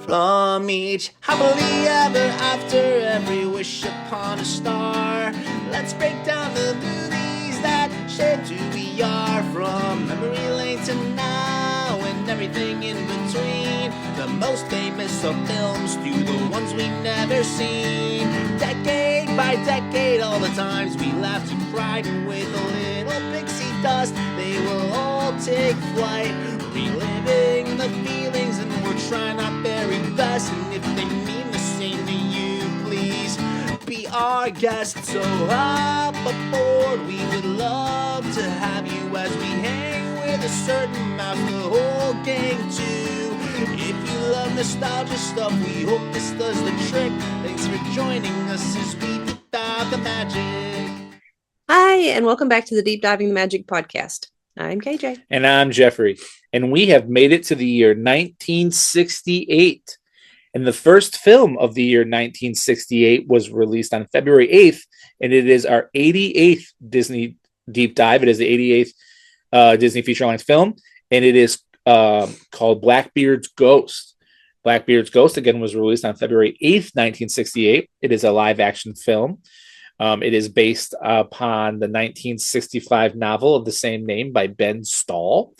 from each happily ever after, every wish upon a star. Let's break down the movies that shaped who we are, from memory lane to now and everything in between. The most famous of films to the ones we've never seen. Decade by decade, all the times we laughed and cried, and with a little pixie dust, they will all take flight, reliving the feelings, and we're trying our very best. And if they mean the same to you, please be our guest. So hop aboard, we would love to have you as we hang with a certain mouth, the whole gang too. If you love nostalgia stuff, we hope this does the trick. Thanks for joining us as we deep dive the magic. Hi, and welcome back to the Deep Diving the Magic podcast. I'm KJ. And I'm Jeffrey. And we have made it to the year 1968. And the first film of the year 1968 was released on February 8th. And it is our 88th Disney Deep Dive. It is the 88th Disney feature-length film. And it is called Blackbeard's Ghost. Blackbeard's Ghost, again, was released on February 8th, 1968. It is a live-action film. It is based upon the 1965 novel of the same name by Ben Stahl.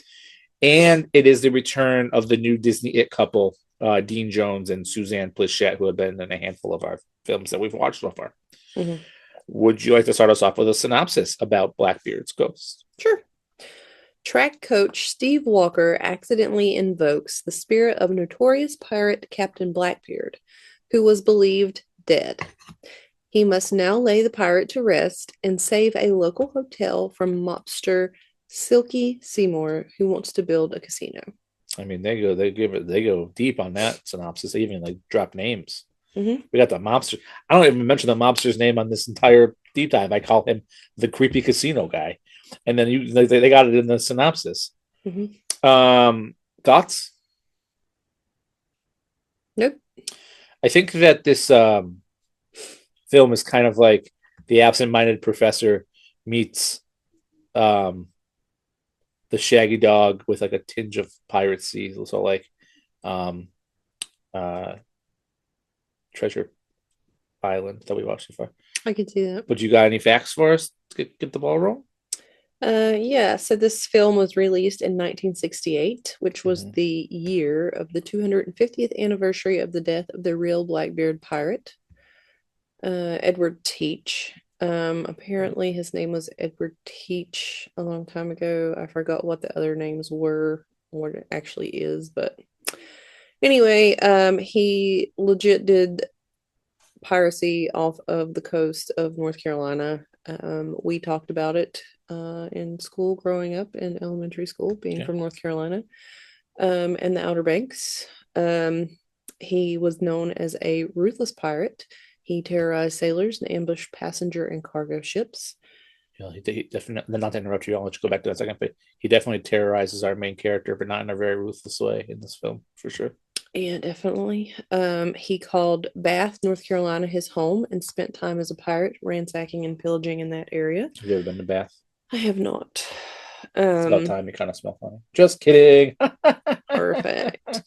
And it is the return of the new Disney It couple, Dean Jones and Suzanne Pleshette, who have been in a handful of our films that we've watched so far. Mm-hmm. Would you like to start us off with a synopsis about Blackbeard's Ghost? Sure. Track coach Steve Walker accidentally invokes the spirit of notorious pirate Captain Blackbeard, who was believed dead. He must now lay the pirate to rest and save a local hotel from mobster Silky Seymour, who wants to build a casino. I mean, they go deep on that synopsis. They even drop names. Mm-hmm. We got the mobster. I don't even mention the mobster's name on this entire deep dive. I call him the creepy casino guy. And then they got it in the synopsis. Mm-hmm. Thoughts? Nope. I think that this film is kind of like The Absent-Minded Professor meets the Shaggy Dog with a tinge of piracy. So Treasure Island that we watched so far. I can see that. But you got any facts for us to get the ball rolling? Yeah, so this film was released in 1968, which was the year of the 250th anniversary of the death of the real Blackbeard pirate, Edward Teach. Apparently his name was Edward Teach a long time ago. I forgot what the other names were, what it actually is, but anyway, he legit did piracy off of the coast of North Carolina. We talked about it in school growing up, in elementary school, being from North Carolina, and the Outer Banks. He was known as a ruthless pirate. He terrorized sailors and ambushed passenger and cargo ships. Yeah, he definitely, not to interrupt you, I'll let you go back to that second, but he definitely terrorizes our main character, but not in a very ruthless way in this film, for sure. Yeah, definitely. He called Bath, North Carolina, his home and spent time as a pirate, ransacking and pillaging in that area. Have you ever been to Bath? I have not. It's about time. You kind of smell funny. Just kidding. Perfect.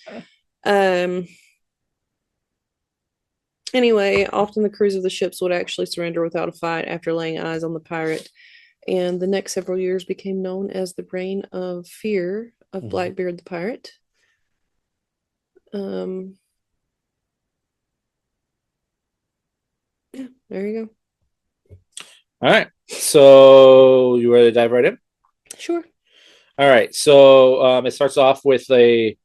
Anyway, often the crews of the ships would actually surrender without a fight after laying eyes on the pirate. And the next several years became known as the Reign of Fear of Blackbeard the Pirate. Yeah, there you go. All right. So you ready to dive right in? Sure. All right. So it starts off with a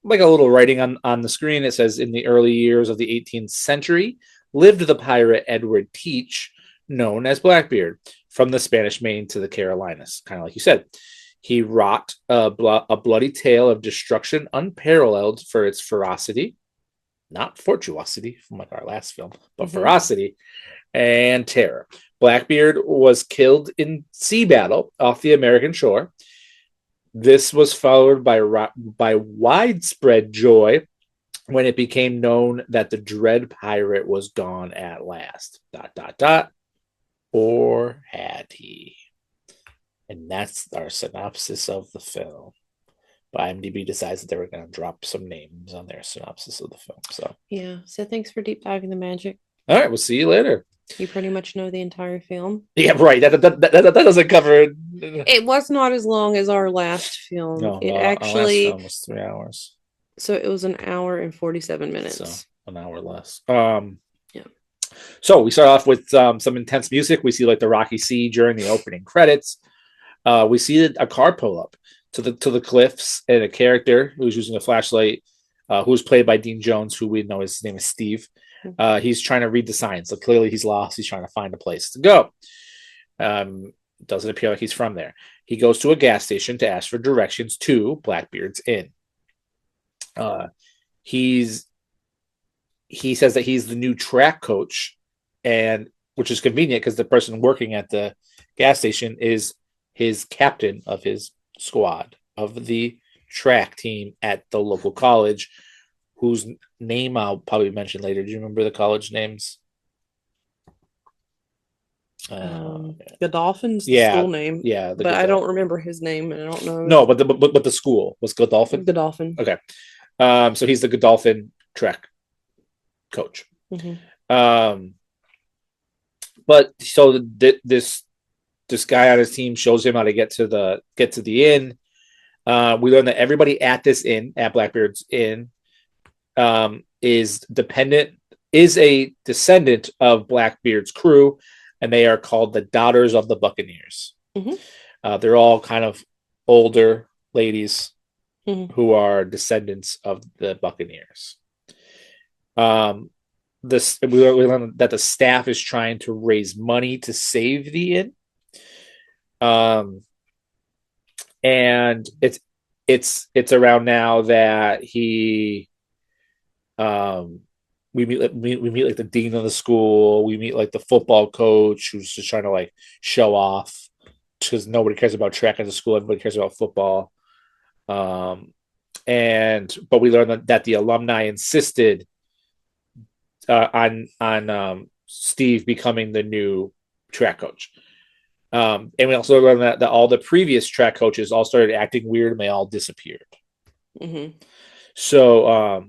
little writing on the screen. It says, in the early years of the 18th century, lived the pirate Edward Teach, known as Blackbeard, from the Spanish Main to the Carolinas, kind of like you said. He wrought a bloody tale of destruction unparalleled for its ferocity, not fortuosity from our last film, but ferocity and terror. Blackbeard was killed in sea battle off the American shore. This was followed by widespread joy when it became known that the dread pirate was gone at last. ... Or had he? And that's our synopsis of the film. But IMDb decides that they were going to drop some names on their synopsis of the film. So, Yeah. So thanks for deep diving the magic. all right, we'll see you later. You pretty much know the entire film. Yeah, right. That doesn't cover it. It was not as long as our last film. No, It our last actually, film was 3 hours. so it was an hour and 47 minutes. So an hour less. Yeah. So we start off with some intense music. We see like the rocky sea during the opening credits. We see a car pull up to the cliffs, and a character who's using a flashlight, who's played by Dean Jones, who we know his name is Steve. He's trying to read the signs. So clearly he's lost. He's trying to find a place to go. Doesn't appear like he's from there. He goes to a gas station to ask for directions to Blackbeard's Inn. He says that he's the new track coach, and which is convenient because the person working at the gas station is his captain of his squad of the track team at the local college, whose name I'll probably mention later. Do you remember the college names? Godolphin's the school name. Yeah, but I don't remember his name, and I don't know. No, but the school was Godolphin. Godolphin. Okay, so he's the Godolphin track coach. But so this guy on his team shows him how to get to the inn. We learn that everybody at this inn, at Blackbeard's Inn, is a descendant of Blackbeard's crew, and they are called the Daughters of the Buccaneers. They're all kind of older ladies who are descendants of the Buccaneers. We learn that the staff is trying to raise money to save the inn. And it's around now that we meet like the dean of the school. We meet like the football coach who's just trying to like show off because nobody cares about track at the school. Everybody cares about football. But we learned that the alumni insisted on Steve becoming the new track coach. And we also learned that all the previous track coaches all started acting weird and they all disappeared. So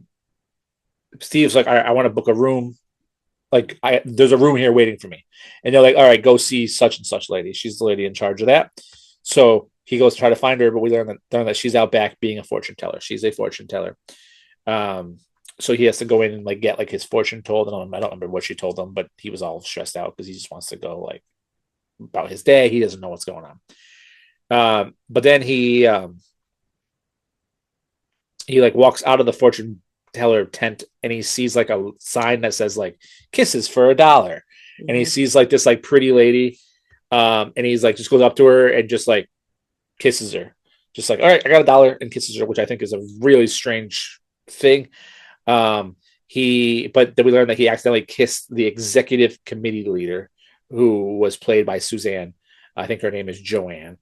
Steve's like, I want to book a room. Like, there's a room here waiting for me. And they're like, all right, go see such and such lady. She's the lady in charge of that. So he goes to try to find her, but we learn that she's out back being a fortune teller. She's a fortune teller. So he has to go in and like get like his fortune told. And I don't remember what she told him, but he was all stressed out because he just wants to go like about his day. He doesn't know what's going on. But then he like walks out of the fortune teller tent and he sees like a sign that says like kisses for $1. And he sees like this like pretty lady. And he's like, just goes up to her and just like kisses her. Just like, all right, I got $1 and kisses her, which I think is a really strange thing. But then we learned that he accidentally kissed the executive committee leader, who was played by Suzanne. I think her name is Joanne.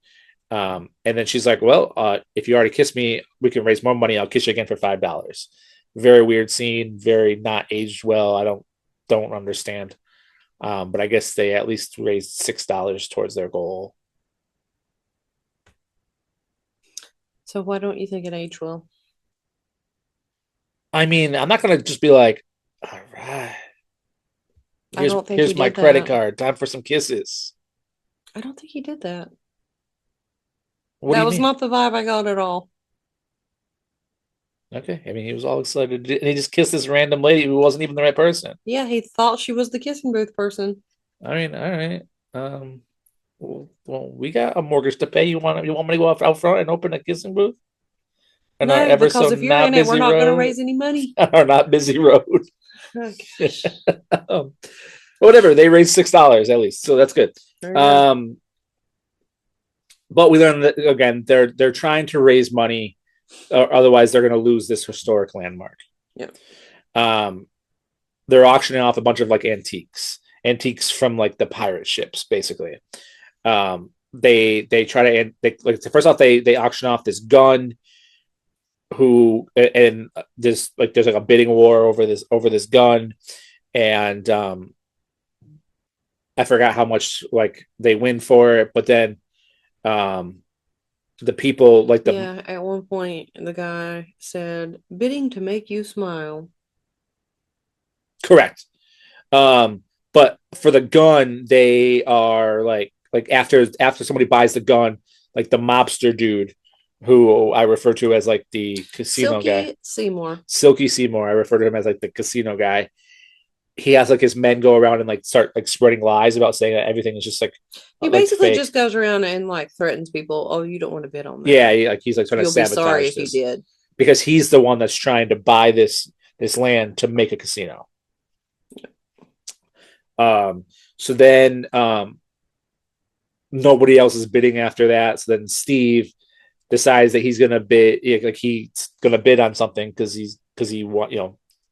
And then she's like, well, if you already kissed me, we can raise more money. I'll kiss you again for $5. Very weird scene, very not aged well. I don't understand. But I guess they at least raised $6 towards their goal. So why don't you think it aged well? I mean, I'm not going to just be like, all right. Here's my credit card. Time for some kisses. I don't think he did that. That was not the vibe I got at all. Okay. I mean, he was all excited. And he just kissed this random lady who wasn't even the right person. Yeah, he thought she was the kissing booth person. I mean, all right. Well, we got a mortgage to pay. You want me to go out front and open a kissing booth? No, because if you're in it, we're not going to raise any money. Our not busy road. Oh, whatever. They raised $6 at least, so that's good. But we learned that again, they're trying to raise money, or otherwise they're going to lose this historic landmark. Yeah. They're auctioning off a bunch of like antiques from like the pirate ships, basically. They try to like first off they auction off this gun. And there's like a bidding war over this gun, and I forgot how much like they win for it, but then the people like the Yeah, at one point the guy said, "Bidding to make you smile." correct. But for the gun, they are like after somebody buys the gun, like the mobster dude who I refer to as like the casino guy. Silky Seymour. Silky Seymour. I refer to him as like the casino guy. He has like his men go around and like start like spreading lies about saying that everything is just like He like basically fake. just goes around and like threatens people. Oh, you don't want to bid on that. Yeah, he's like trying You'll to be sabotage sorry if this you did. because he's the one that's trying to buy this land to make a casino. So then nobody else is bidding after that. So then Steve decides that he's gonna bid, like he's gonna bid on something because he want,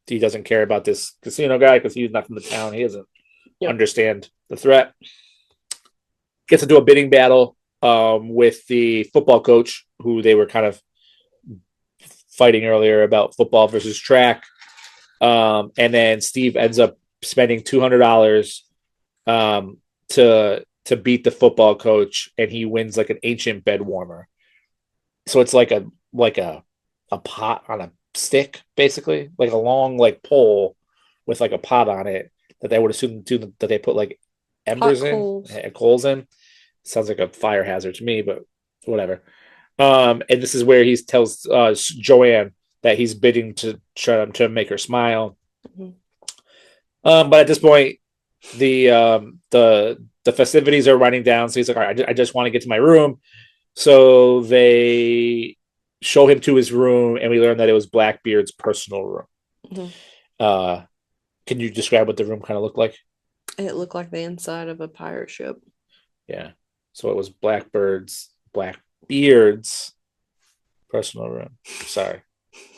he doesn't care about this casino guy because he's not from the town. He doesn't understand the threat. Gets into a bidding battle with the football coach who they were kind of fighting earlier about football versus track. And then Steve ends up spending $200 to beat the football coach, and he wins like an ancient bed warmer. So it's like a pot on a stick, basically, like a long like pole with like a pot on it that they would assume that they put like embers coals in. Sounds like a fire hazard to me, but whatever. And this is where he tells Joanne that he's bidding to try to make her smile. Mm-hmm. But at this point, the festivities are winding down, so he's like, all right, I just want to get to my room. So they show him to his room, and we learn that it was Blackbeard's personal room. Mm-hmm. Can you describe what the room kind of looked like? It looked like the inside of a pirate ship. Yeah. So it was Blackbeard's personal room. Sorry.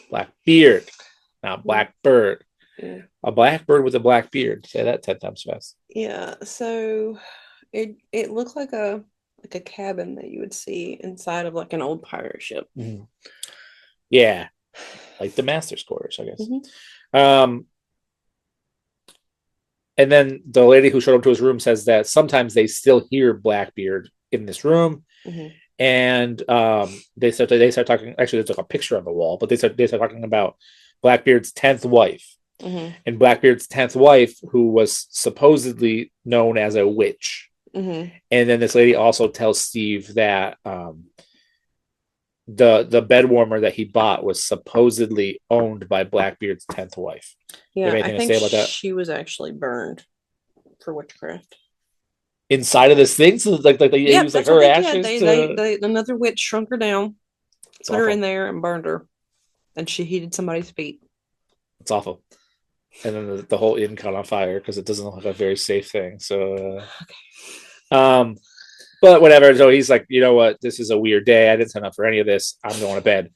Blackbeard, not Blackbird. Yeah. A blackbird with a black beard. Say that 10 times fast. Yeah. So it looked like a cabin that you would see inside of like an old pirate ship. Mm-hmm. Yeah. Like the master's quarters, I guess. Mm-hmm. And then the lady who showed up to his room says that sometimes they still hear Blackbeard in this room. Mm-hmm. And they start talking. Actually, there's like a picture on the wall, but they start talking about Blackbeard's 10th wife. Mm-hmm. And Blackbeard's 10th wife, who was supposedly known as a witch. Mm-hmm. And then this lady also tells Steve that the bed warmer that he bought was supposedly owned by Blackbeard's 10th wife. Yeah, I think she was actually burned for witchcraft. Inside of this thing? So like they use like her ashes? They another witch shrunk her down, put her in there and burned her. And she heated somebody's feet. It's awful. And then the whole inn caught on fire because it doesn't look like a very safe thing. So, but whatever. So he's like, you know what? This is a weird day. I didn't sign up for any of this. I'm going to bed.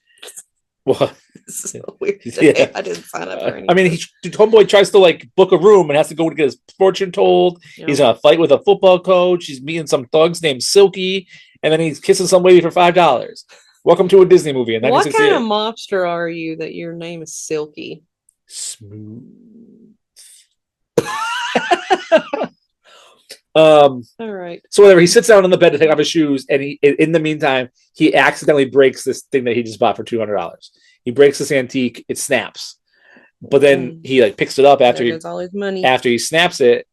What? This is a weird day. Yeah. I didn't sign up for anything. I mean, homeboy tries to like book a room and has to go to get his fortune told. Yeah. He's gonna fight with a football coach. He's meeting some thugs named Silky, and then he's kissing some lady for $5. Welcome to a Disney movie. What kind of mobster are you that your name is Silky? Smooth. All right. So whatever, he sits down on the bed to take off his shoes, and in the meantime, he accidentally breaks this thing that he just bought for $200. He breaks this antique, it snaps. But then he like picks it up after all his money. After he snaps it.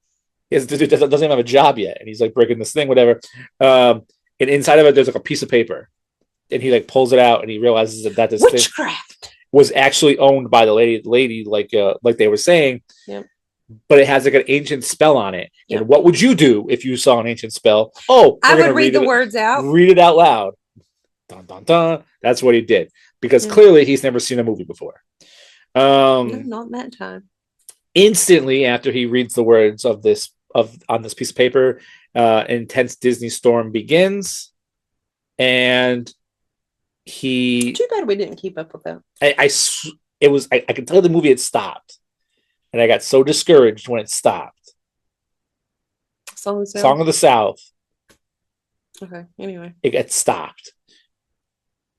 He doesn't even have a job yet, and he's like breaking this thing, whatever. And inside of it, there's like a piece of paper, and he like pulls it out, and he realizes that this witchcraft thing was actually owned by the lady, like they were saying. Yep. But it has like an ancient spell on it. Yep. And what would you do if you saw an ancient spell? I would read the words out. Read it out loud. Dun, dun, dun. That's what he did. Because clearly he's never seen a movie before. No, not in that time. Instantly after he reads the words on this piece of paper, intense Disney storm begins. And too bad we didn't keep up with that. I could tell the movie had stopped. And I got so discouraged when it stopped. Song of the South. Okay, anyway. It got stopped.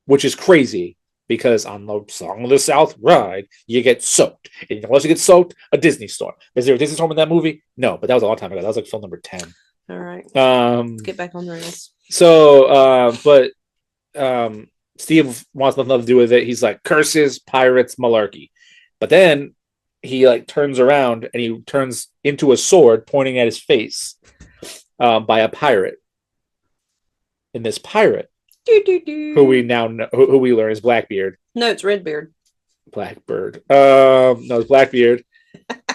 Which is crazy, because on the Song of the South ride, you get soaked. And you know what you get soaked? A Disney storm. Is there a Disney storm in that movie? No, but that was a long time ago. That was like film number 10. All right. Let's get back on the rails. So, but Steve wants nothing to do with it. He's like, curses, pirates, malarkey. But then he like turns around and he turns into a sword pointing at his face by a pirate. And this pirate, who we now know, who we learn is Blackbeard. No, it's Redbeard. Blackbird. No, it's Blackbeard.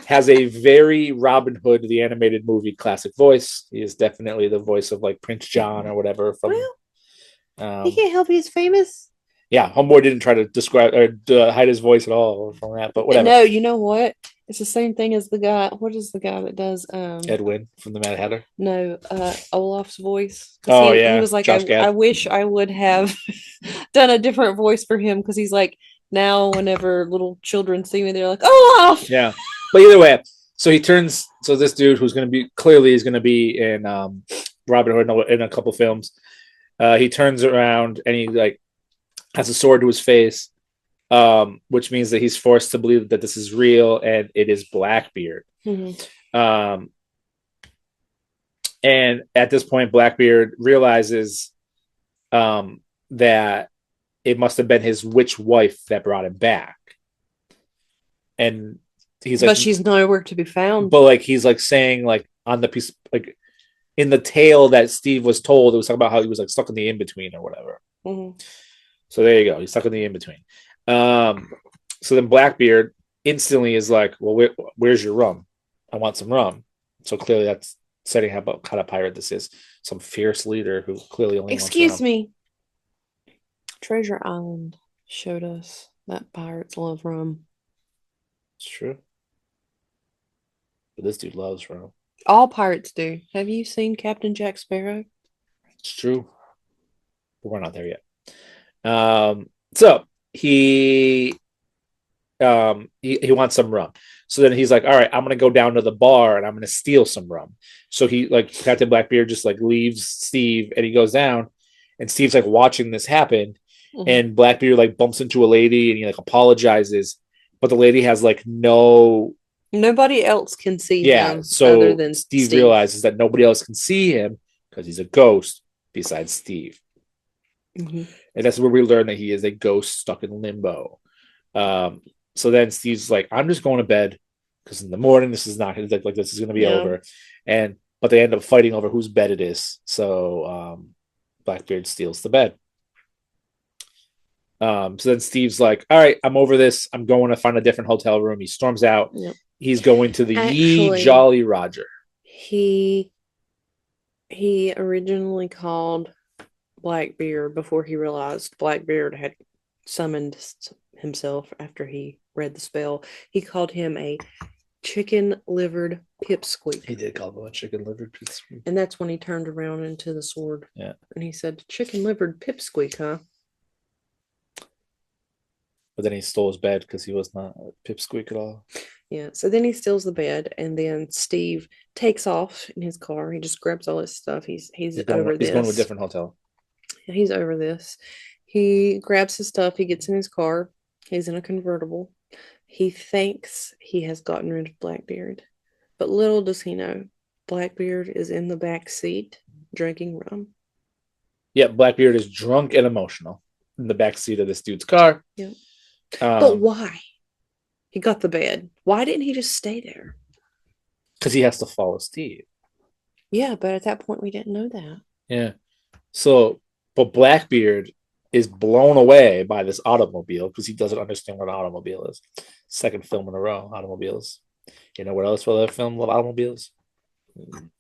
Has a very Robin Hood, the animated movie, classic voice. He is definitely the voice of like Prince John or whatever. From He can't help he's famous. yeah, Homeboy didn't try to describe or hide his voice at all from that, but whatever. No, you know what? It's the same thing as the guy. What is the guy that does Edwin from the Mad Hatter. No, Olaf's voice. Oh, he, yeah, he was like, Josh Gad. I wish I would have done a different voice for him because he's like now whenever little children see me, they're like, Olaf. Yeah, but either way, so he turns. So this dude who's going to be clearly is going to be in Robin Hood in a couple films. He turns around and he like has a sword to his face, which means that he's forced to believe that this is real and it is Blackbeard. Mm-hmm. And at this point, Blackbeard realizes that it must have been his witch wife that brought him back. And he's like, but she's nowhere to be found. But like he's like saying like on the piece like in the tale that Steve was told, it was talking about how he was like stuck in the in between or whatever. Mm-hmm. So there you go. He's stuck in the in between. So then Blackbeard instantly is like, well, where's your rum? I want some rum. So clearly that's setting up what kind of pirate this is. Some fierce leader who clearly only Excuse wants rum. me. Treasure Island showed us that pirates love rum. It's true. But this dude loves rum. All pirates do. Have you seen Captain Jack Sparrow? It's true. But we're not there yet. So he wants some rum. So then he's like, all right, I'm gonna go down to the bar and I'm gonna steal some rum. So he like Captain Blackbeard just like leaves Steve and he goes down and Steve's like watching this happen. Mm-hmm. And Blackbeard like bumps into a lady and he like apologizes, but the lady has like nobody else can see him so other than Steve realizes that nobody else can see him because he's a ghost besides Steve. Mm-hmm. And that's where we learn that he is a ghost stuck in limbo. So then Steve's like, I'm just going to bed because in the morning this is not like this is going to be over. But they end up fighting over whose bed it is. So Blackbeard steals the bed. So then Steve's like, all right, I'm over this. I'm going to find a different hotel room. He storms out. Yep. He's going to the Ye Jolly Roger. He originally called Blackbeard before he realized Blackbeard had summoned himself after he read the spell. He called him a chicken-livered pipsqueak. He did call him a chicken-livered pipsqueak. And that's when he turned around into the sword. Yeah. And he said, chicken-livered pipsqueak, huh? But then he stole his bed because he was not a pipsqueak at all. Yeah, so then he steals the bed, and then Steve takes off in his car. He just grabs all his stuff. He's over this. He's going to a different hotel. He's over this. He grabs his stuff. He gets in his car. He's in a convertible. He thinks he has gotten rid of Blackbeard. But little does he know, Blackbeard is in the back seat drinking rum. Yeah, Blackbeard is drunk and emotional in the back seat of this dude's car. Yeah. But why? He got the bed. Why didn't he just stay there? Because he has to follow Steve. Yeah, but at that point we didn't know that. Yeah. So, but Blackbeard is blown away by this automobile because he doesn't understand what an automobile is. Second film in a row, automobiles. You know what else will a film with automobiles?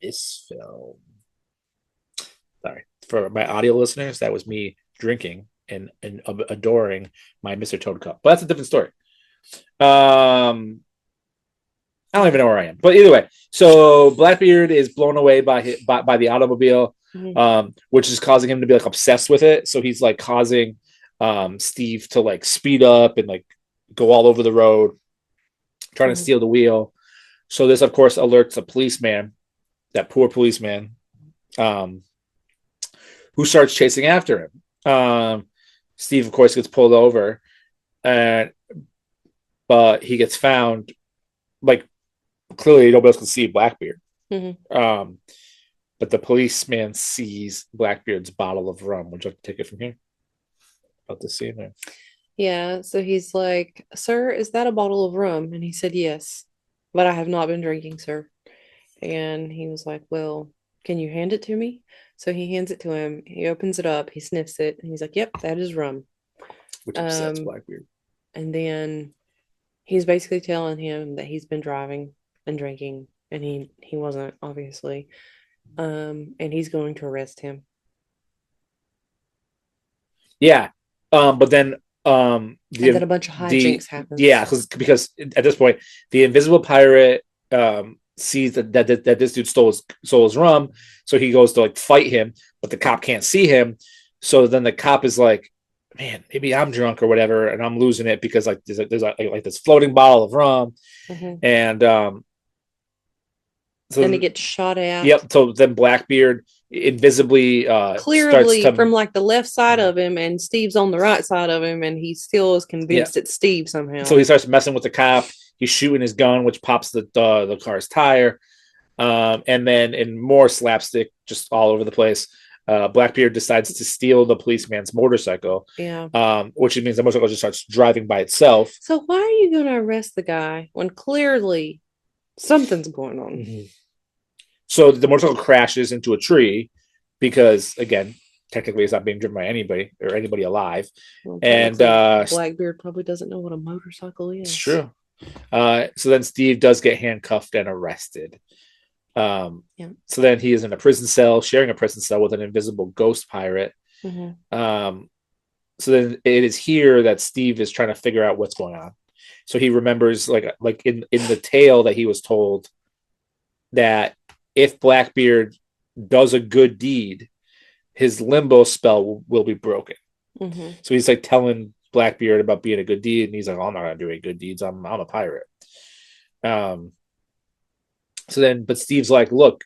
This film. Sorry. For my audio listeners, that was me drinking and adoring my Mr. Toad cup. But that's a different story. I don't even know where I am. But either way, so Blackbeard is blown away by the automobile, which is causing him to be like obsessed with it. So he's like causing Steve to like speed up and like go all over the road, trying to steal the wheel. So this, of course, alerts a policeman, that poor policeman, who starts chasing after him. Steve, of course, gets pulled over, but he gets found. Like clearly, nobody else can see Blackbeard. Mm-hmm. But the policeman sees Blackbeard's bottle of rum. Would you like to take it from here? about this scene there. Yeah, so he's like, "Sir, is that a bottle of rum?" And he said, "Yes, but I have not been drinking, sir." And he was like, "Well, can you hand it to me?" So he hands it to him. He opens it up, he sniffs it, and he's like, "Yep, that is rum." Which upsets Um, Blackbeard. and then he's basically telling him that he's been driving and drinking, and he wasn't, obviously. And he's going to arrest him. Yeah. But then And then a bunch of hijinks happens. Yeah, because at this point the invisible pirate sees that this dude stole his rum, so he goes to like fight him, but the cop can't see him. So then the cop is like, man, maybe I'm drunk or whatever, and I'm losing it because like there's like this floating bottle of rum, and so and it gets shot at. Yep. So then Blackbeard invisibly clearly from like the left side of him, and Steve's on the right side of him, and he still is convinced it's Steve somehow. So he starts messing with the cop. He's shooting his gun, which pops the car's tire. And then in more slapstick, just all over the place, Blackbeard decides to steal the policeman's motorcycle. Yeah. Which means the motorcycle just starts driving by itself. So why are you going to arrest the guy when clearly something's going on? Mm-hmm. So the motorcycle crashes into a tree because, again, technically it's not being driven by anybody or anybody alive. Well, and Blackbeard probably doesn't know what a motorcycle is. It's true. So then Steve does get handcuffed and arrested. Yeah. So then he is in a prison cell, sharing a prison cell with an invisible ghost pirate. Mm-hmm. So then it is here that Steve is trying to figure out what's going on. So he remembers, like in the tale that he was told, that if Blackbeard does a good deed, his limbo spell will be broken. Mm-hmm. So he's like telling Blackbeard about being a good deed, and he's like, oh, I'm not gonna do any good deeds. I'm a pirate. So then, but Steve's like, look,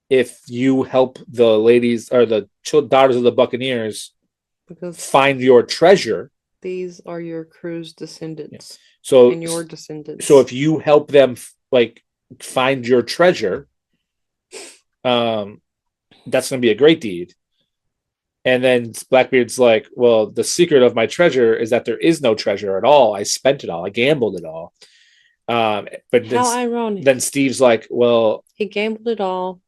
if you help the ladies or the daughters of the Buccaneers find your treasure, these are your crew's descendants. Yes. So and your descendants. So if you help them like find your treasure, that's going to be a great deed. And then Blackbeard's like, well, the secret of my treasure is that there is no treasure at all. I spent it all. I gambled it all. But how ironic. Then Steve's like, well, he gambled it all,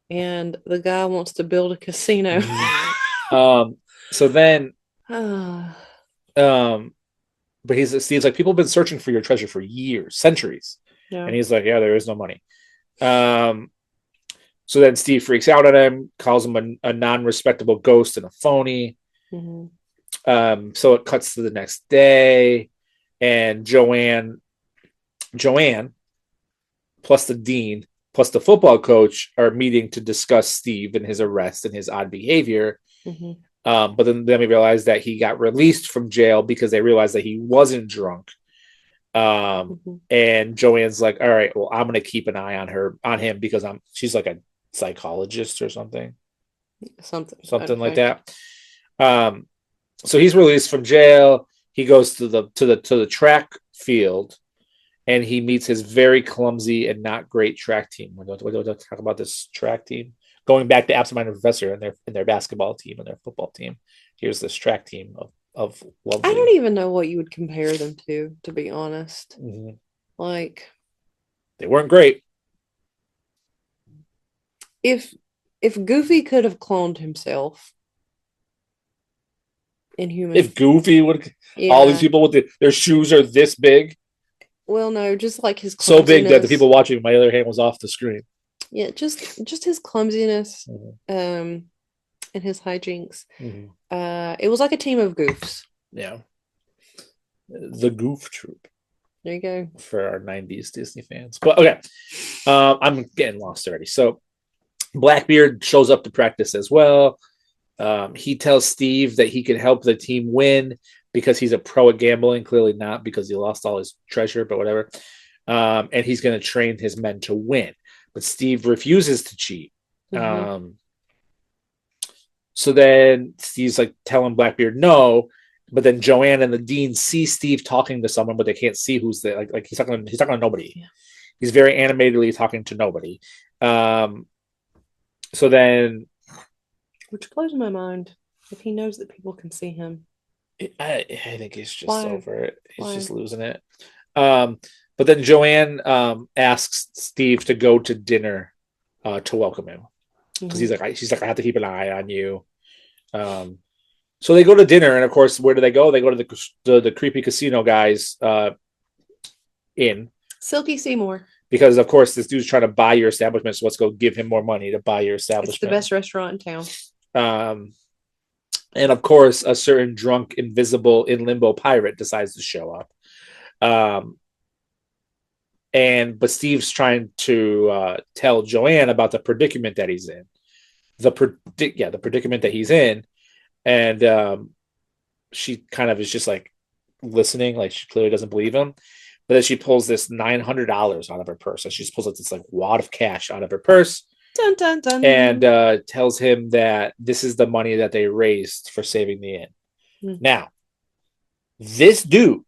and the guy wants to build a casino. So then, but Steve's like, people have been searching for your treasure for years, centuries. Yeah. And he's like, yeah, there is no money. So then Steve freaks out at him, calls him a non-respectable ghost and a phony. Mm-hmm. So it cuts to the next day, and Joanne plus the dean plus the football coach are meeting to discuss Steve and his arrest and his odd behavior. Mm-hmm. But then we realized that he got released from jail because they realized that he wasn't drunk. And Joanne's like, all right, well, I'm going to keep an eye on him because she's like a psychologist or something okay. like that. So he's released from jail. He goes to the track field, and he meets his very clumsy and not great track team. We're going to talk about this track team. Going back to Absent Minded Professor and their basketball team and their football team. Here's this track team of lovely. I don't even know what you would compare them to be honest. Mm-hmm. Like, they weren't great. If Goofy could have cloned himself in human, if Goofy would, all these people with their shoes are this big. Well, no, just like his so big that the people watching, my other hand was off the screen. Yeah, just his clumsiness, and his hijinks. Mm-hmm. It was like a team of goofs. Yeah, the Goof Troop. There you go. For our 90s Disney fans. But okay, I'm getting lost already. So Blackbeard shows up to practice as well. He tells Steve that he can help the team win because he's a pro at gambling. Clearly not, because he lost all his treasure, but whatever. And he's going to train his men to win. But Steve refuses to cheat. Mm-hmm. So then Steve's like telling Blackbeard no, but then Joanne and the dean see Steve talking to someone, but they can't see who's there. Like he's talking to nobody. Yeah. He's very animatedly talking to nobody. So then Which blows my mind if he knows that people can see him. I think he's just Why? over it. He's Why? just losing it. But then Joanne asks Steve to go to dinner to welcome him because she's like, I have to keep an eye on you. So they go to dinner, and of course, where do they go? They go to the creepy casino guys inn. Silky Seymour. Because of course this dude's trying to buy your establishment, so let's go give him more money to buy your establishment. It's the best restaurant in town. And of course, a certain drunk, invisible, in limbo pirate decides to show up. But Steve's trying to tell Joanne about the predicament that he's in. The predicament that he's in, and she kind of is just like listening, like she clearly doesn't believe him. But then she pulls this $900 out of her purse. So she just pulls this like wad of cash out of her purse. Dun, dun, dun. And tells him that this is the money that they raised for saving the inn. Now, this dude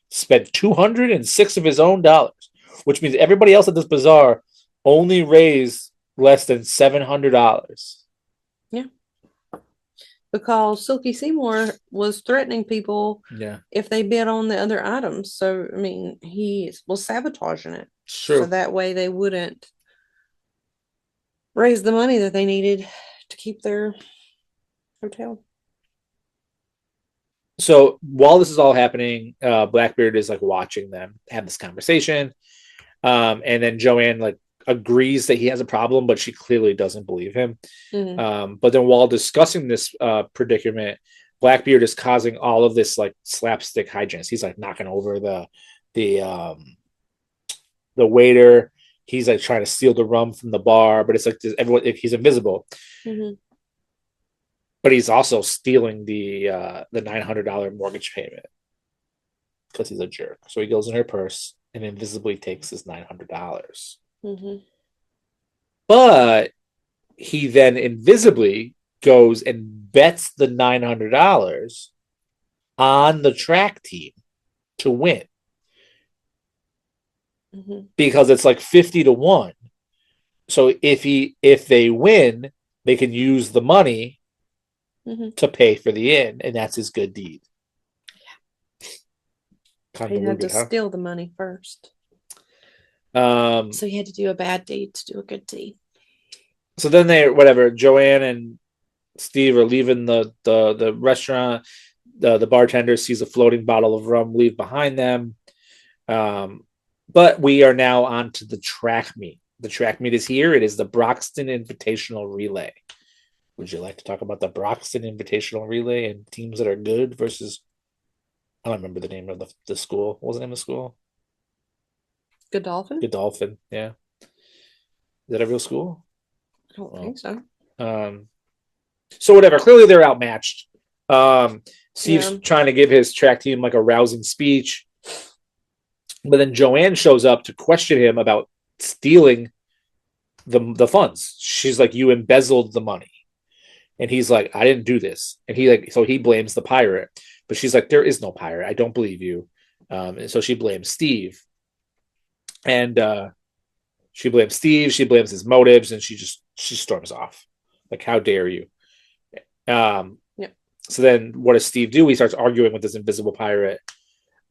spent $206 of his own dollars, which means everybody else at this bazaar only raised less than $700. Yeah. Because Silky Seymour was threatening people if they bid on the other items. So, I mean, he was sabotaging it. Sure. So that way they wouldn't raise the money that they needed to keep their hotel. So while this is all happening, Blackbeard is like watching them have this conversation. And then Joanne like agrees that he has a problem, but she clearly doesn't believe him. But then while discussing this predicament, Blackbeard is causing all of this like slapstick hijinks. He's like knocking over the waiter. He's like trying to steal the rum from the bar, but it's like everyone. He's invisible, but he's also stealing the $900 mortgage payment because he's a jerk. So he goes in her purse and invisibly takes his $900. But he then invisibly goes and bets the $900 on the track team to win. Because it's like 50-1. So if they win, they can use the money to pay for the inn, and that's his good deed. He had to steal the money first. So he had to do a bad deed to do a good deed. So then Joanne and Steve are leaving the restaurant. The bartender sees a floating bottle of rum leave behind them. But we are now on to the track meet. The track meet is here. It is the Broxton Invitational Relay. Would you like to talk about the Broxton Invitational Relay and teams that are good versus... I don't remember the name of the school. What was the name of the school? Godolphin? Godolphin, yeah. Is that a real school? I don't think so. So whatever. Clearly they're outmatched. Steve's trying to give his track team like a rousing speech. But then Joanne shows up to question him about stealing the funds. She's like, you embezzled the money. And he's like, I didn't do this. And he blames the pirate. But she's like, there is no pirate. I don't believe you. And so she blames Steve. And she blames Steve. She blames his motives. And she storms off. Like, how dare you? So then what does Steve do? He starts arguing with this invisible pirate.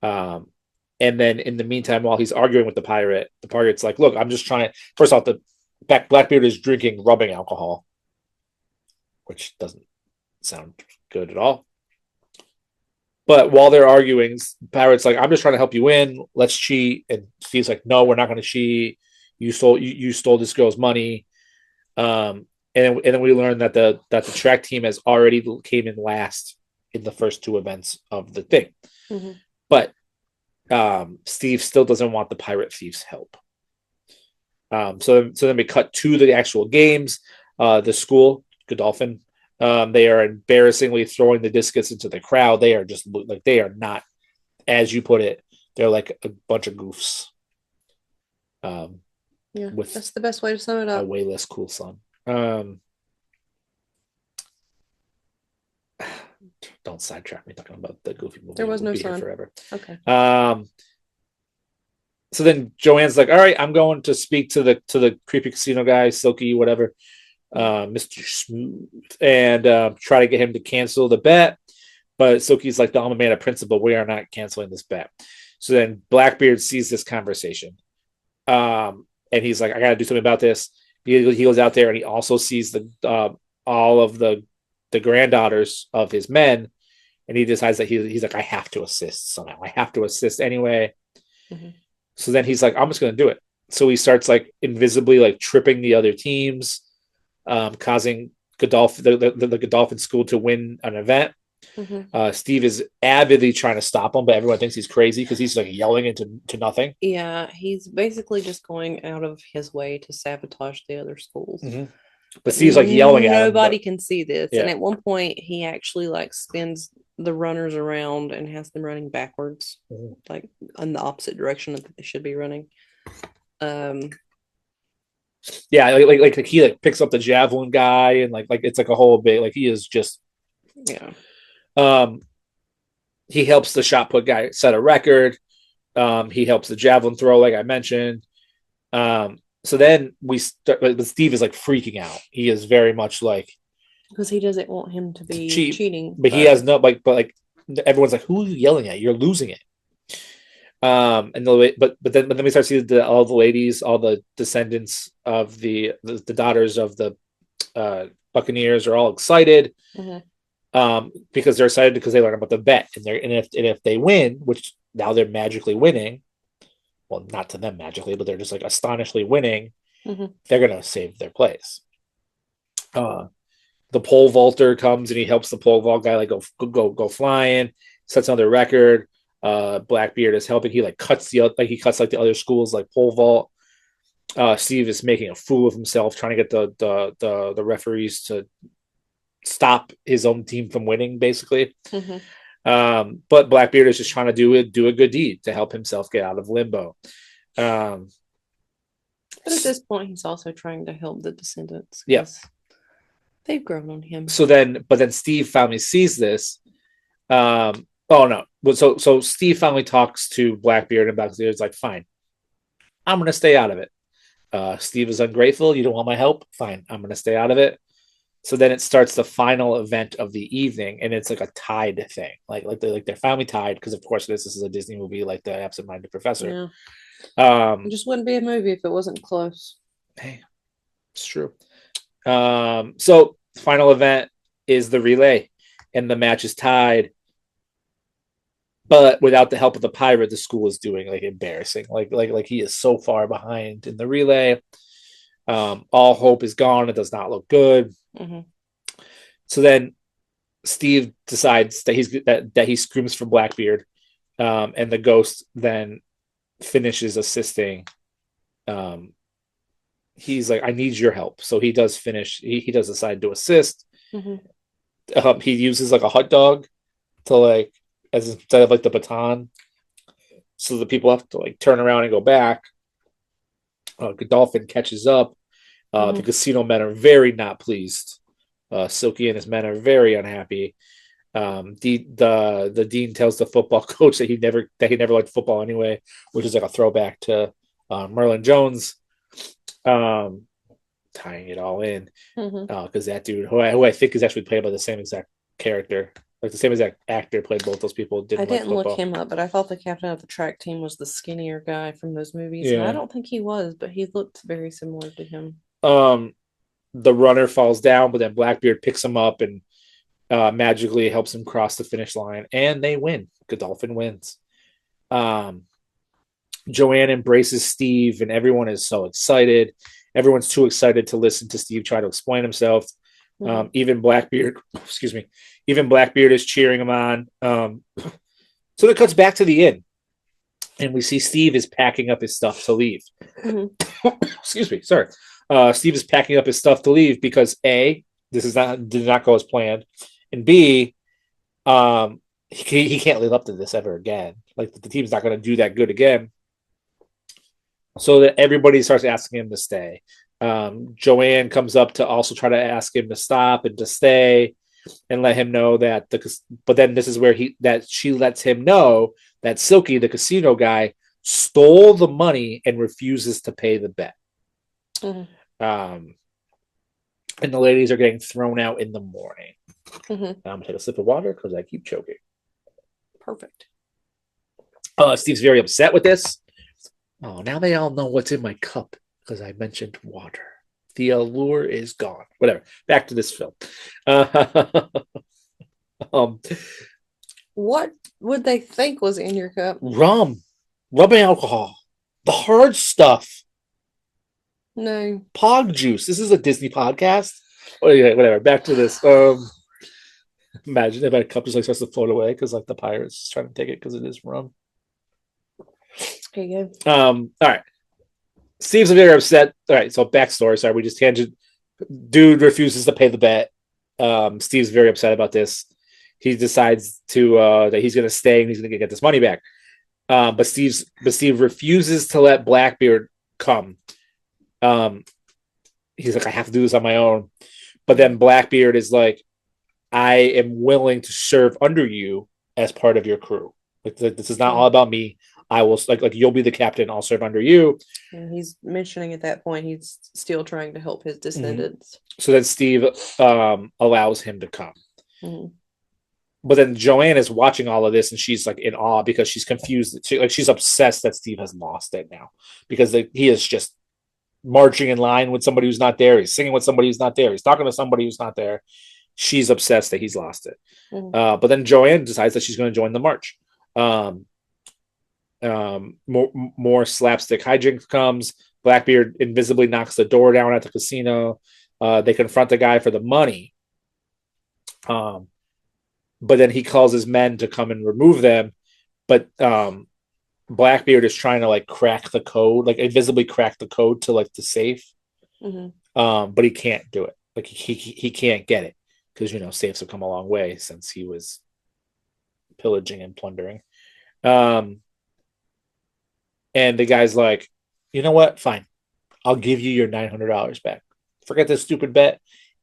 And then in the meantime, while he's arguing with the pirate's like, look, I'm just trying to... First off, Blackbeard is drinking rubbing alcohol, which doesn't sound good at all. But while they're arguing, pirate's like, I'm just trying to help you win. Let's cheat. And Steve's like, no, we're not going to cheat. You stole this girl's money. And then we learn that the track team has already came in last in the first two events of the thing. But Steve still doesn't want the pirate thieves' help. So then we cut to the actual games. The school, Godolphin, they are embarrassingly throwing the discus into the crowd. They are just like, they are not, as you put it, they're like a bunch of goofs. With that's the best way to sum it up. A way less cool son. Don't sidetrack me talking about the Goofy movie. There was no son. Forever. Okay. So then Joanne's like, all right, I'm going to speak to the creepy casino guy, Silky, whatever. Mr. Smooth, and try to get him to cancel the bet. But Silky's like, I'm a man of principle. We are not canceling this bet. So then Blackbeard sees this conversation. And he's like, I got to do something about this. He goes out there and he also sees all of the granddaughters of his men. And he decides that he's like, I have to assist somehow. I have to assist anyway. Mm-hmm. So then he's like, I'm just going to do it. So he starts like invisibly like tripping the other teams, causing the Godolphin school to win an event. Mm-hmm. Steve is avidly trying to stop him, but everyone thinks he's crazy because he's like yelling into nothing. Yeah, he's basically just going out of his way to sabotage the other schools. Mm-hmm. But Steve's like yelling at him. Nobody can see this. Yeah. And at one point, he actually like spins the runners around and has them running backwards, mm-hmm. like in the opposite direction that they should be running. Yeah, like he like picks up the javelin guy and like it's like a whole bit like he is just yeah. He helps the shot put guy set a record. He helps the javelin throw, like I mentioned. So then we start, but Steve is like freaking out. He is very much like because he doesn't want him to be cheating. But he has no but everyone's like, who are you yelling at? You're losing it. But then we start seeing all the ladies, all the descendants of the daughters of the Buccaneers are all excited. Mm-hmm. Because they're excited because they learn about the bet, and if they win, which now they're magically winning, well, not to them magically, but they're just like astonishingly winning. Mm-hmm. They're gonna save their place. The pole vaulter comes and he helps the pole vault guy like go flying, sets another record. Blackbeard is helping. He like cuts the other schools like pole vault. Steve is making a fool of himself, trying to get the referees to stop his own team from winning, basically. Mm-hmm. But Blackbeard is just trying to do a good deed to help himself get out of limbo. But at this point, he's also trying to help the descendants. Yes, they've grown on him. So then Steve finally sees this. Oh no! So Steve finally talks to Blackbeard, and Blackbeard's like, "Fine, I'm gonna stay out of it." Steve is ungrateful. You don't want my help? Fine, I'm gonna stay out of it. So then it starts the final event of the evening, and it's like a tied thing. Like they're finally tied because, of course, this is a Disney movie, like The Absent-Minded Professor. Yeah. It just wouldn't be a movie if it wasn't close. Hey, it's true. So the final event is the relay, and the match is tied. But without the help of the pirate, the school is doing like embarrassing. Like he is so far behind in the relay. All hope is gone. It does not look good. Mm-hmm. So then Steve decides that he screams for Blackbeard, and the ghost then finishes assisting. He's like, I need your help. So he does finish. He does decide to assist. Mm-hmm. He uses like a hot dog to like instead of like the baton, so the people have to like turn around and go back. Godolphin catches up. Mm-hmm. The casino men are very not pleased. Silky and his men are very unhappy. The dean tells the football coach that he never liked football anyway, which is like a throwback to Merlin Jones. Tying it all in because that dude who I think is actually played by the same exact character, like the same exact actor played both those people. I didn't look him up, but I thought the captain of the track team was the skinnier guy from those movies. Yeah. And I don't think he was, but he looked very similar to him. The runner falls down, but then Blackbeard picks him up and magically helps him cross the finish line, and they win. Godolphin wins. Joanne embraces Steve, and everyone is so excited. Everyone's too excited to listen to Steve try to explain himself. Mm-hmm. Even Blackbeard is cheering him on. So it cuts back to the inn, and we see Steve is packing up his stuff to leave. Mm-hmm. Excuse me, sorry. Steve is packing up his stuff to leave because A, did not go as planned, and B, he can't live up to this ever again. Like the team's not going to do that good again. So that everybody starts asking him to stay. Joanne comes up to also try to ask him to stop and to stay, and let him know that but then this is where she lets him know that Silky, the casino guy, stole the money and refuses to pay the bet. Mm-hmm. and the ladies are getting thrown out in the morning. Mhm. I'm gonna take a sip of water because I keep choking. Perfect. Steve's very upset with this. Oh, now they all know what's in my cup because I mentioned water. The allure is gone. Whatever. Back to this film. Um, What would they think was in your cup? rubbing alcohol, the hard stuff, No. pog juice. This is a Disney podcast. Oh, yeah, whatever. Back to this. Imagine if a cup just like starts to float away because like the pirates trying to take it because it is rum. Here you All right. Steve's very upset. All right, so backstory. Sorry, we just tangent. Dude refuses to pay the bet. Steve's very upset about this. He decides to that he's going to stay and he's going to get this money back. But Steve refuses to let Blackbeard come. He's like, I have to do this on my own. But then Blackbeard is like, I am willing to serve under you as part of your crew. Like this is not all about me. I will like you'll be the captain. I'll serve under you. And he's mentioning at that point he's still trying to help his descendants. So then Steve allows him to come. Mm-hmm. But then Joanne is watching all of this and she's like in awe because she's confused. She's obsessed that Steve has lost it now because he is just marching in line with somebody who's not there. He's singing with somebody who's not there. He's talking to somebody who's not there. She's obsessed that he's lost it. Mm-hmm. But then Joanne decides that she's going to join the march. More slapstick hijinks comes. Blackbeard invisibly knocks the door down at the casino. They confront the guy for the money. But then he calls his men to come and remove them. But Blackbeard is trying to like crack the code, like invisibly crack the code to like the safe. Mm-hmm. But he can't do it. Like he can't get it because safes have come a long way since he was pillaging and plundering. And the guy's like, you know what? Fine. I'll give you your $900 back. Forget this stupid bet. I'll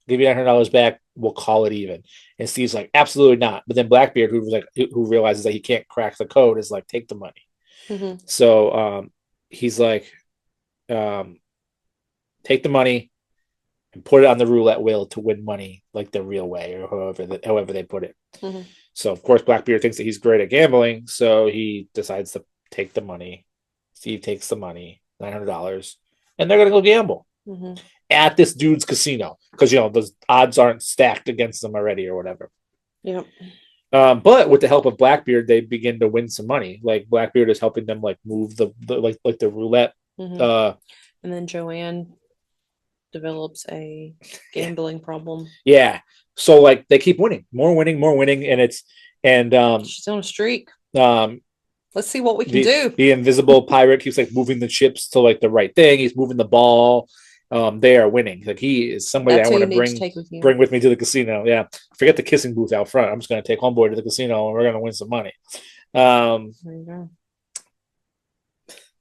give you $900 back. We'll call it even. And Steve's like, absolutely not. But then Blackbeard, who realizes that he can't crack the code, is like, take the money. Mm-hmm. So he's like, take the money and put it on the roulette wheel to win money like the real way or however they put it. Mm-hmm. So of course Blackbeard thinks that he's great at gambling, so he decides to take the money. Steve takes the money, $900, and they're gonna go gamble at this dude's casino because the odds aren't stacked against them already or whatever. Yep. But with the help of Blackbeard, they begin to win some money. Like Blackbeard is helping them like move the roulette. Mm-hmm. And then Joanne develops a gambling problem. Yeah. So like they keep winning, more winning, and she's on a streak. Let's see what we can do. do. The invisible pirate keeps like moving the chips to like the right thing. He's moving the ball. They are winning. Like he is somebody I want to bring with me to the casino. Yeah. Forget the kissing booth out front. I'm just going to take homeboy to the casino and we're going to win some money. There you go.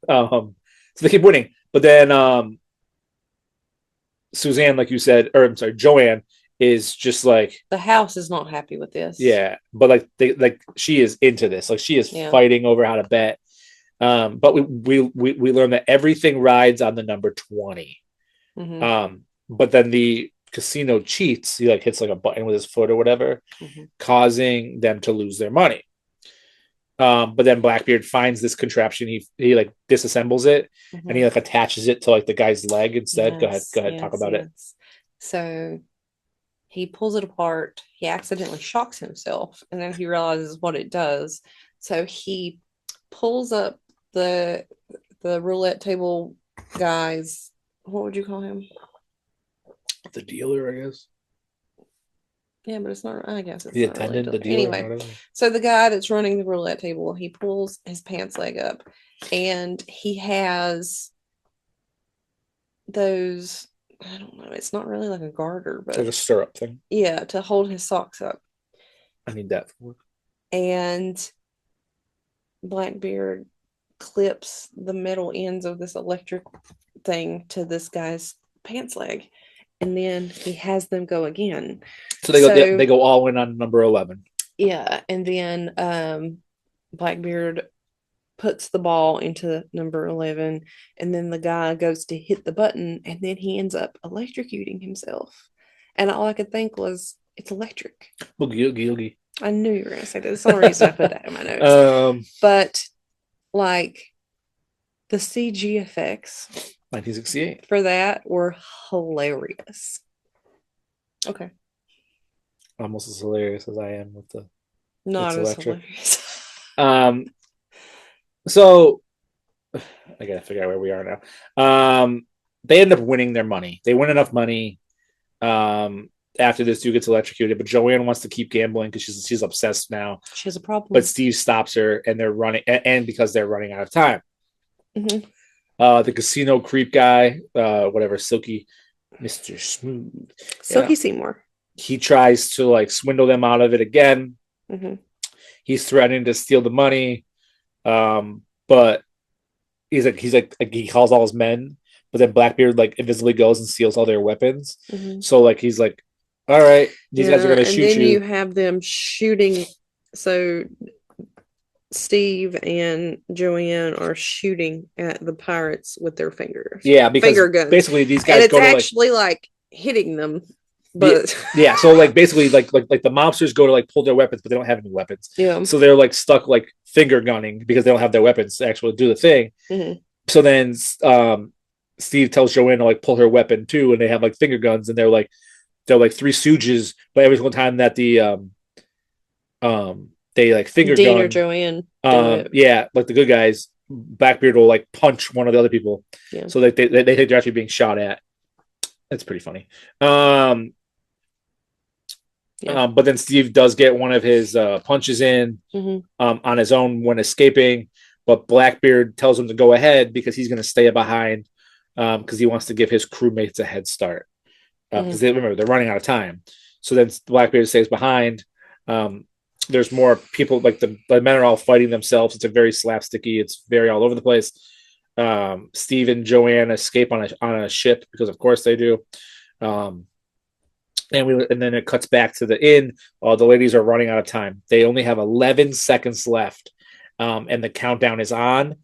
So they keep winning, but then Suzanne, like you said, or I'm sorry, Joanne is just like the house is not happy with this. Yeah, but like she is into this. Like she is fighting over how to bet. But we learn that everything rides on the number 20. Mm-hmm. But then the casino cheats. He like hits like a button with his foot or whatever, causing them to lose their money. But then Blackbeard finds this contraption. He like disassembles it and he like attaches it to like the guy's leg instead. Yes, Go ahead, talk about it. So he pulls it apart. He accidentally shocks himself, and then he realizes what it does. So he pulls up the roulette table guy's. What would you call him? The dealer, I guess. Yeah, but it's not. I guess it's the not attendant, really the dealer. Anyway, so the guy that's running the roulette table, he pulls his pants leg up, and he has those. I don't know. It's not really like a garter, but like a stirrup thing. Yeah, to hold his socks up. I need that for work. And Blackbeard clips the metal ends of this electric thing to this guy's pants leg, and then he has them go again. So they go all in on number 11. Yeah, and then Blackbeard puts the ball into number 11, and then the guy goes to hit the button, and then he ends up electrocuting himself. And all I could think was, it's electric. Oogie, oogie, oogie. I knew you were going to say that. That's the only reason I put that in my notes. But like the CG effects 1968. for that were hilarious. Okay. Almost as hilarious as I am with the Not It's as electric. hilarious. So I gotta figure out where we are now. They end up winning their money. They win enough money after this dude gets electrocuted, but Joanne wants to keep gambling because she's obsessed now. She has a problem. But Steve stops her, and they're running, and because they're running out of time. Mhm. The casino creep guy, whatever, Silky, Mr. Smooth, Silky Seymour. he tries to like swindle them out of it again. Mm-hmm. He's threatening to steal the money, but he calls all his men, but then Blackbeard like invisibly goes and steals all their weapons. Mm-hmm. So like he's like, all right, these guys are gonna shoot you. And then you have them shooting. So Steve and Joanne are shooting at the pirates with their fingers. Yeah, because finger guns. Basically these guys and it's go to actually like hitting them. But yeah, so like basically like the mobsters go to like pull their weapons, but they don't have any weapons. Yeah. So they're like stuck like finger gunning because they don't have their weapons to actually do the thing. Mm-hmm. So then Steve tells Joanne to like pull her weapon too, and they have like finger guns, and they're like three stooges. But every single time that the they like finger Dean gun or Joanne, yeah, like the good guys, Blackbeard will like punch one of the other people. Yeah. So they think they're actually being shot at. That's pretty funny. Yeah. But then Steve does get one of his punches in on his own when escaping. But Blackbeard tells him to go ahead because he's going to stay behind because he wants to give his crewmates a head start. Because remember, they're running out of time. So then Blackbeard stays behind. There's more people, like the men are all fighting themselves. It's a very slapsticky. It's very all over the place. Steve and Joanne escape on a ship because, of course, they do. And then it cuts back to the inn. The ladies are running out of time. They only have 11 seconds left, and the countdown is on.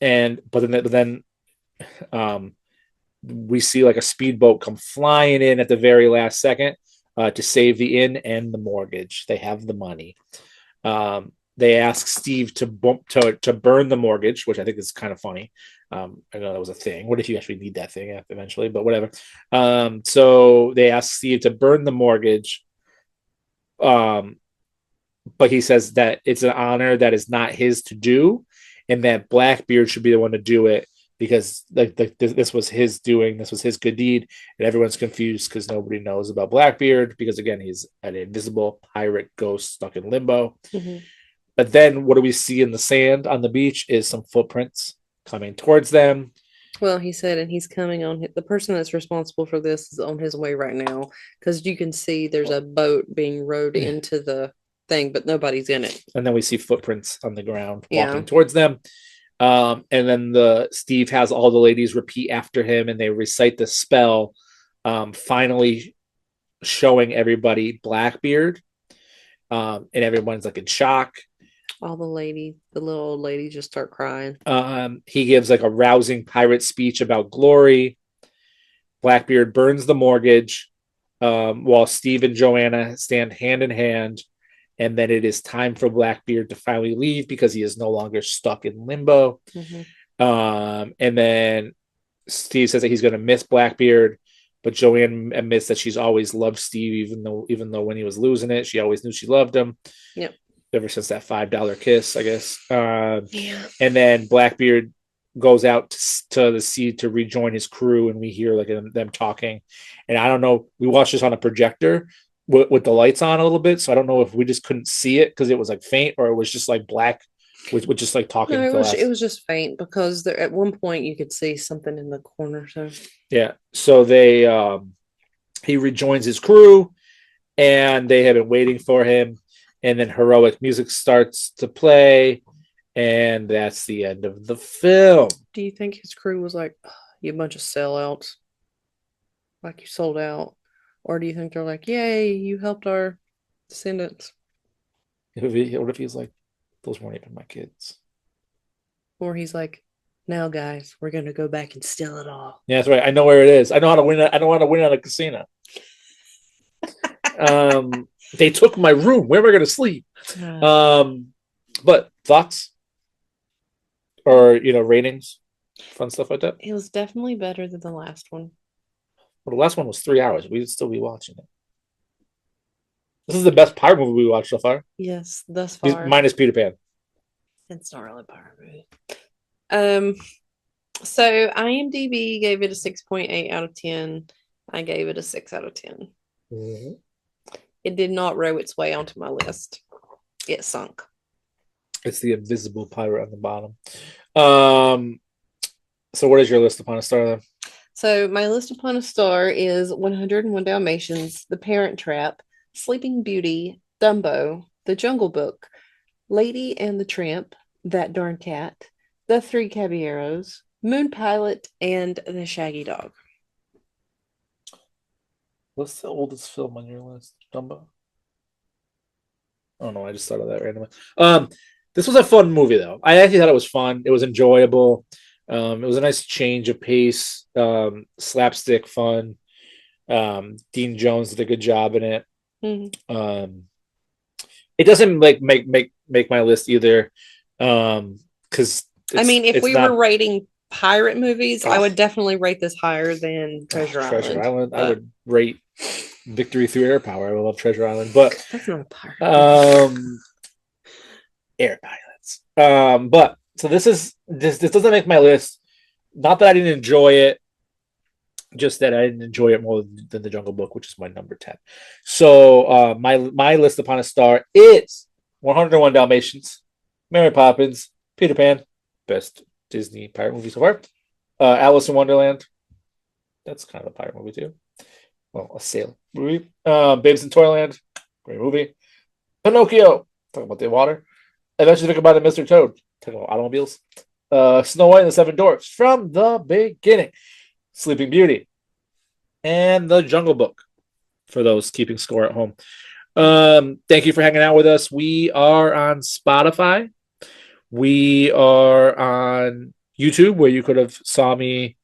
But then we see like a speedboat come flying in at the very last second to save the inn and the mortgage. They have the money. They ask Steve to burn the mortgage, which I think is kind of funny. I know that was a thing. What if you actually need that thing eventually? But whatever. So they ask Steve to burn the mortgage. But he says that it's an honor that is not his to do, and that Blackbeard should be the one to do it because this was his doing. This was his good deed, and everyone's confused because nobody knows about Blackbeard because again he's an invisible pirate ghost stuck in limbo. Mm-hmm. But then what do we see in the sand on the beach is some footprints coming towards them. Well, he said, and he's coming on. The person that's responsible for this is on his way right now because you can see there's a boat being rowed into the thing, but nobody's in it. And then we see footprints on the ground walking towards them. And then Steve has all the ladies repeat after him, and they recite the spell, finally showing everybody Blackbeard. And everyone's like in shock. All the little old ladies just start crying. He gives like a rousing pirate speech about glory. Blackbeard burns the mortgage while Steve and Joanna stand hand in hand. And then it is time for Blackbeard to finally leave because he is no longer stuck in limbo. Mm-hmm. And then Steve says that he's going to miss Blackbeard, but Joanne admits that she's always loved Steve, even though when he was losing it, she always knew she loved him. Yep. Ever since that $5 kiss, I guess. And then Blackbeard goes out to the sea to rejoin his crew, and we hear like them talking. And I don't know, we watched this on a projector with the lights on a little bit, so I don't know if we just couldn't see it because it was like faint, or it was just like black with just like talking. No, it was just faint because there at one point you could see something in the corner. So yeah, so he rejoins his crew, and they have been waiting for him. And then heroic music starts to play, and that's the end of the film. Do you think his crew was like, oh, you bunch of sellouts, like you sold out? Or do you think they're like, yay, you helped our descendants? What if he's like, those weren't even my kids? Or he's like, now guys, we're going to go back and steal it all. Yeah, that's right. I know where it is. I know how to win. I know how to win at a casino. They took my room. Where am I going to sleep? But thoughts or ratings, fun stuff like that. It was definitely better than the last one. Well, the last one was 3 hours. We'd still be watching it. This is the best pirate movie we watched so far. Yes, thus far. Minus Peter Pan. It's not really a pirate movie. So IMDb gave it a 6.8 out of 10. I gave it a 6 out of 10. Mm-hmm. It did not row its way onto my list. It sunk. It's the invisible pirate on the bottom. So what is your list upon a star then? So my list upon a star is 101 Dalmatians, The Parent Trap, Sleeping Beauty, Dumbo, The Jungle Book, Lady and the Tramp, That Darn Cat, The Three Caballeros, Moon Pilot, and The Shaggy Dog. What's the oldest film on your list? Dumbo? Oh no, I just thought of that randomly. This was a fun movie though. I actually thought it was fun. It was enjoyable. It was a nice change of pace, slapstick fun. Dean Jones did a good job in it. Mm-hmm. It doesn't make my list either. Because I mean, if we were rating pirate movies, I would definitely rate this higher than Treasure Island. I would rate Victory Through Air Power. I love Treasure Island, but that's not a pirate. Air Pilots. But so this doesn't make my list. Not that I didn't enjoy it, just that I didn't enjoy it more than The Jungle Book, which is my number 10. So my list upon a star is 101 Dalmatians, Mary Poppins, Peter Pan, best Disney pirate movie so far. Alice in Wonderland, that's kind of a pirate movie too. Well, a sail movie. Babes in Toyland, great movie. Pinocchio, talking about the water. Adventures of Ichabod and Mr. Toad, talking about automobiles. Snow White and the Seven Dwarfs, from the beginning. Sleeping Beauty, and The Jungle Book, for those keeping score at home. Thank you for hanging out with us. We are on Spotify. We are on YouTube, where you could have saw me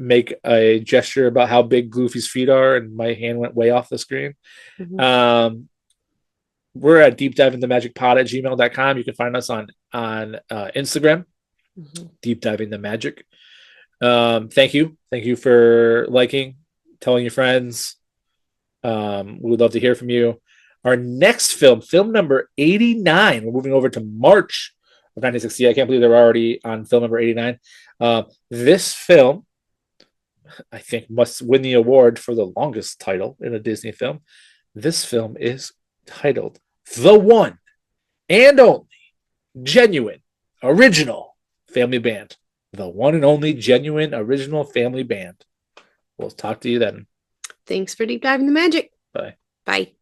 make a gesture about how big Goofy's feet are, and my hand went way off the screen. Mm-hmm. We're at deepdivingthemagicpod@gmail.com. You can find us on Instagram, mm-hmm. deepdivingthemagic. Thank you for liking, telling your friends. We would love to hear from you. Our next film number 89, we're moving over to March of 1960. I can't believe they're already on film number 89. This film, I think, must win the award for the longest title in a Disney film. This film is titled The One and Only Genuine Original Family Band. The one and only genuine original family band. We'll talk to you then. Thanks for deep diving the magic. Bye. Bye.